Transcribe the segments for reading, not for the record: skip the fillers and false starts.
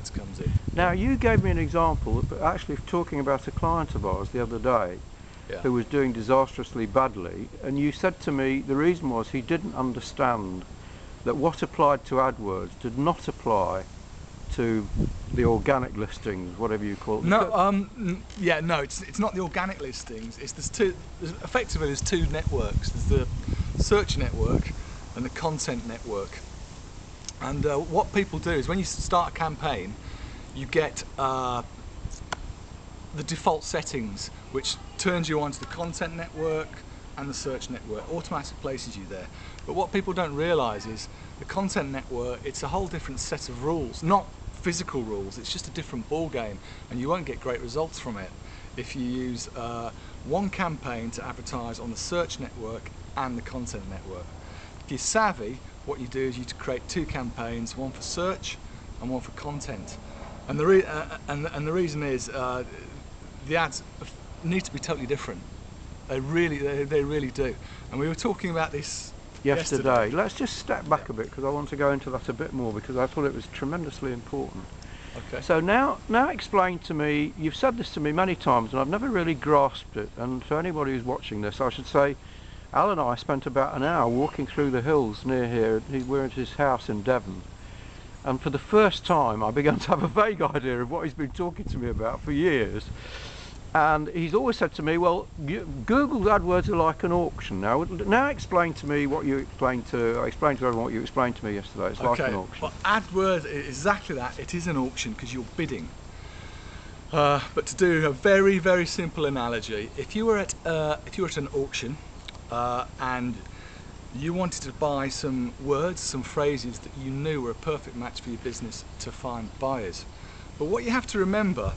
comes in. Now, you gave me an example, actually talking about a client of ours the other day who was doing disastrously badly, and you said to me the reason was he didn't understand that what applied to AdWords did not apply to the organic listings, whatever you call it. No, no, it's not the organic listings. Effectively there's two networks. There's the search network and the content network. And what people do is when you start a campaign, you get the default settings, which turns you onto the content network and the search network, automatically places you there. But what people don't realise is the content network, it's a whole different set of rules, not physical rules, it's just a different ball game, and you won't get great results from it if you use one campaign to advertise on the search network and the content network. If you're savvy, what you do is you create two campaigns, one for search and one for content. And the reason is the ads need to be totally different. They really do. And we were talking about this yesterday. Let's just step back a bit, because I want to go into that a bit more, because I thought it was tremendously important. Okay. So now explain to me, you've said this to me many times and I've never really grasped it, and to anybody who's watching this I should say Al and I spent about an hour walking through the hills near here. We're at his house in Devon, and for the first time I began to have a vague idea of what he's been talking to me about for years. And he's always said to me, well, Google's AdWords are like an auction. Now explain to me what you explained to, I explained to everyone what you explained to me yesterday. It's like an auction. Well, AdWords is exactly that. It is an auction because you're bidding. But to do a very, very simple analogy, if you were at an auction and you wanted to buy some words, some phrases that you knew were a perfect match for your business to find buyers. But what you have to remember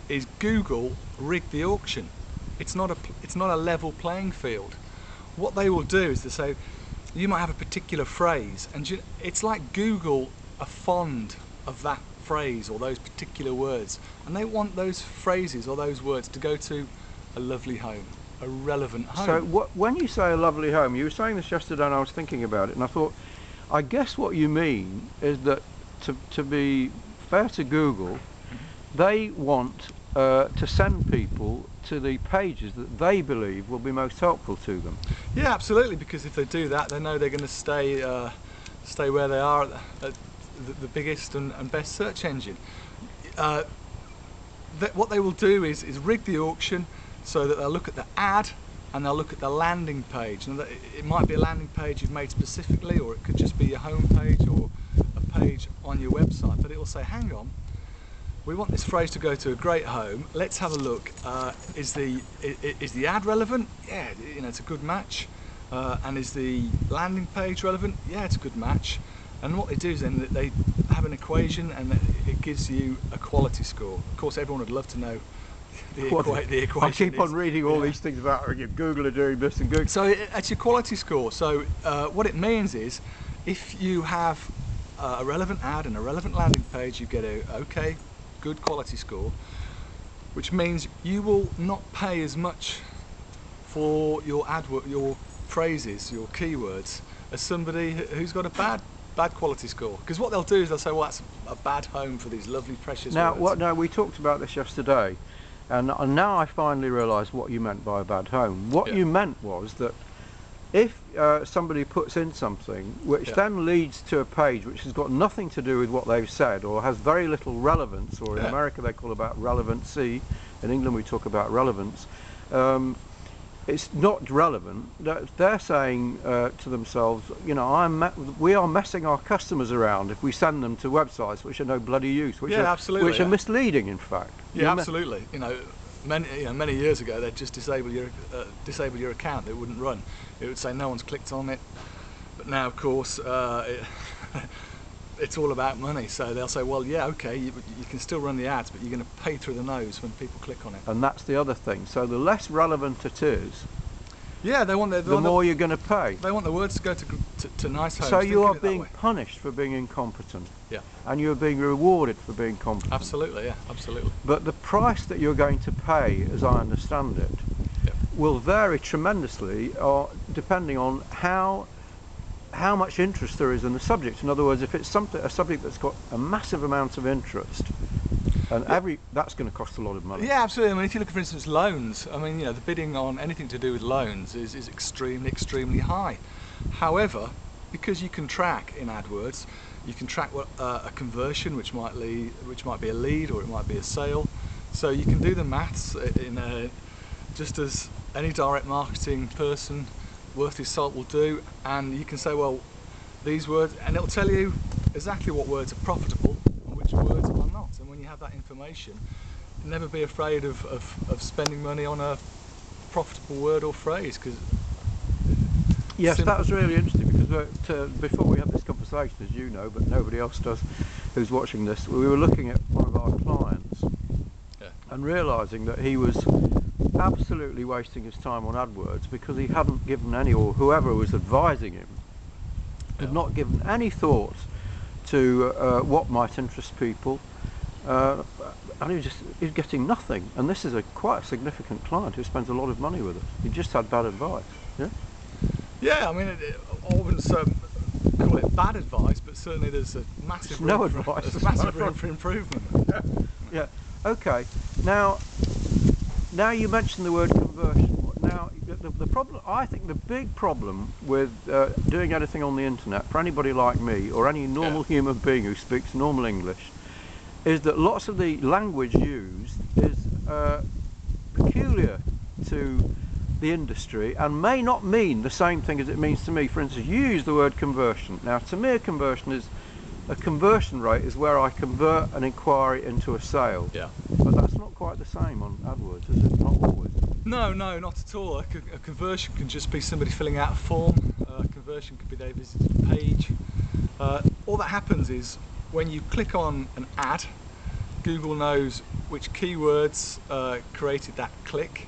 is Google rigged the auction. It's not a level playing field. What they will do is they say, you might have a particular phrase, and it's like Google are fond of that phrase or those particular words, and they want those phrases or those words to go to a lovely home, a relevant home. So when you say a lovely home, you were saying this yesterday and I was thinking about it, and I thought, I guess what you mean is that to be fair to Google, they want to send people to the pages that they believe will be most helpful to them. Yeah, absolutely, because if they do that, they know they're going to stay where they are at the biggest and best search engine. What they will do is rig the auction so that they'll look at the ad and they'll look at the landing page. And it might be a landing page you've made specifically, or it could just be your home page or a page on your website, but it will say, hang on, we want this phrase to go to a great home. Let's have a look. Is the ad relevant? Yeah, it's a good match. And is the landing page relevant? Yeah, it's a good match. And what they do is then they have an equation, and it gives you a quality score. Of course, everyone would love to know the equation. I keep on reading all these things about Google are doing this and Google. So it's your quality score. So what it means is, if you have a relevant ad and a relevant landing page, you get a okay, good quality score, which means you will not pay as much for your your phrases, your keywords, as somebody who's got a bad quality score. Because what they'll do is they'll say, well, that's a bad home for these lovely precious words. Now we talked about this yesterday, and now I finally realise what you meant by a bad home. What you meant was that if somebody puts in something which then leads to a page which has got nothing to do with what they've said, or has very little relevance, or in America they call about relevancy, in England we talk about relevance, it's not relevant. They're saying to themselves, we are messing our customers around if we send them to websites which are no bloody use, which are misleading, in fact. Yeah, absolutely. Many years ago they'd just disable your account. It wouldn't run. It would say no one's clicked on it. But now, of course, it's all about money. So they'll say, well, yeah, okay, you can still run the ads, but you're going to pay through the nose when people click on it. And that's the other thing. So the less relevant it is, the more you're going to pay. They want the words to go to nice homes. So you are being punished for being incompetent. Yeah. And you're being rewarded for being competent. Absolutely, yeah, absolutely. But the price that you're going to pay, as I understand it, will vary tremendously depending on how how much interest there is in the subject. In other words, if it's a subject that's got a massive amount of interest, and that's going to cost a lot of money. Yeah, absolutely. I mean, if you look at, for instance, loans, I mean, the bidding on anything to do with loans is extremely high. However, because you can track in AdWords, you can track a conversion, which might be a lead or it might be a sale. So you can do the maths just as any direct marketing person worth his salt will do, and you can say, well, these words, and it'll tell you exactly what words are profitable and which words are not. And when you have that information, never be afraid of spending money on a profitable word or phrase. Because yes, that was really interesting, because before we had this conversation, as you know, but nobody else does who's watching this, we were looking at one of our clients and realising that he was absolutely wasting his time on AdWords because he hadn't given any, or whoever was advising him had not given any thought to what might interest people, and he was getting nothing. And this is quite a significant client who spends a lot of money with us. He just had bad advice. Yeah, I mean, I wouldn't call it bad advice, but certainly there's a massive room for improvement. Yeah. Okay. Now you mentioned the word conversion. Now, the problem, I think the big problem with doing anything on the internet for anybody like me or any normal human being who speaks normal English is that lots of the language used is peculiar to the industry and may not mean the same thing as it means to me. For instance, you use the word conversion. Now, to me, a conversion rate is where I convert an inquiry into a sale. Yeah. But that's not quite the same on AdWords, is it? Not always. No, not at all. A conversion can just be somebody filling out a form. A conversion could be they visited a page. All that happens is when you click on an ad, Google knows which keywords created that click.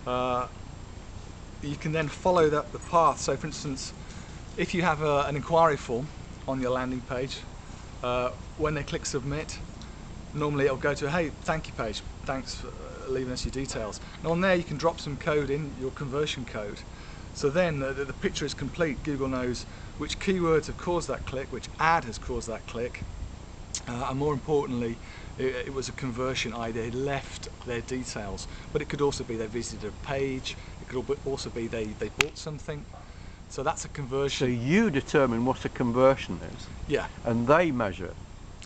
You can then follow the path. So, for instance, if you have an inquiry form on your landing page, when they click submit, normally it'll go to a hey, thank you page, thanks for leaving us your details. And on there you can drop some code in, your conversion code. So then the picture is complete. Google knows which keywords have caused that click, which ad has caused that click, and more importantly, it was a conversion, i.e. they left their details. But it could also be they visited a page, it could also be they bought something. So that's a conversion. So you determine what a conversion is. Yeah. And they measure.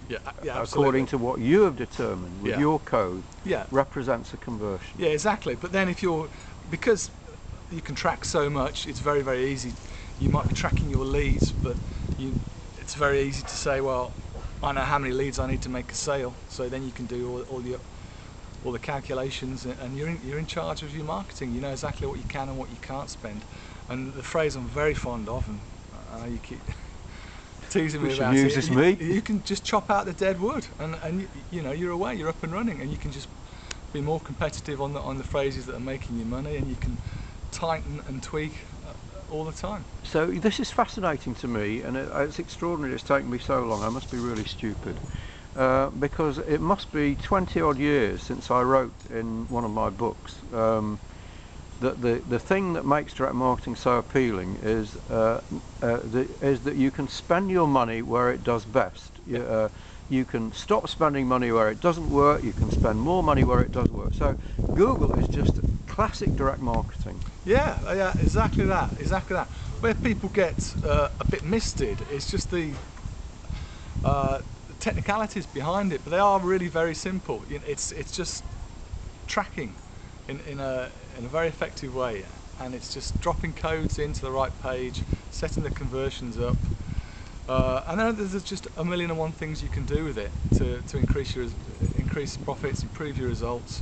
Yeah, according to what you have determined with your code. Yeah. Represents a conversion. Yeah, exactly. But then because you can track so much, it's very, very easy. You might be tracking your leads, but it's very easy to say, well, I know how many leads I need to make a sale. So then you can do all the calculations, and you're in charge of your marketing. You know exactly what you can and what you can't spend. And the phrase I'm very fond of, and I know you keep teasing me about it. You can just chop out the dead wood, and you're away, you're up and running, and you can just be more competitive on the phrases that are making you money, and you can tighten and tweak all the time. So this is fascinating to me, and it's extraordinary it's taken me so long. I must be really stupid, because it must be 20 odd years since I wrote in one of my books that the thing that makes direct marketing so appealing is that you can spend your money where it does best. You can stop spending money where it doesn't work, you can spend more money where it does work. So Google is just classic direct marketing. Yeah, exactly that. Where people get a bit misted is just the technicalities behind it, but they are really very simple. It's just tracking in a very effective way, and it's just dropping codes into the right page, setting the conversions up, and then there's just a million and one things you can do with it to increase profits, improve your results.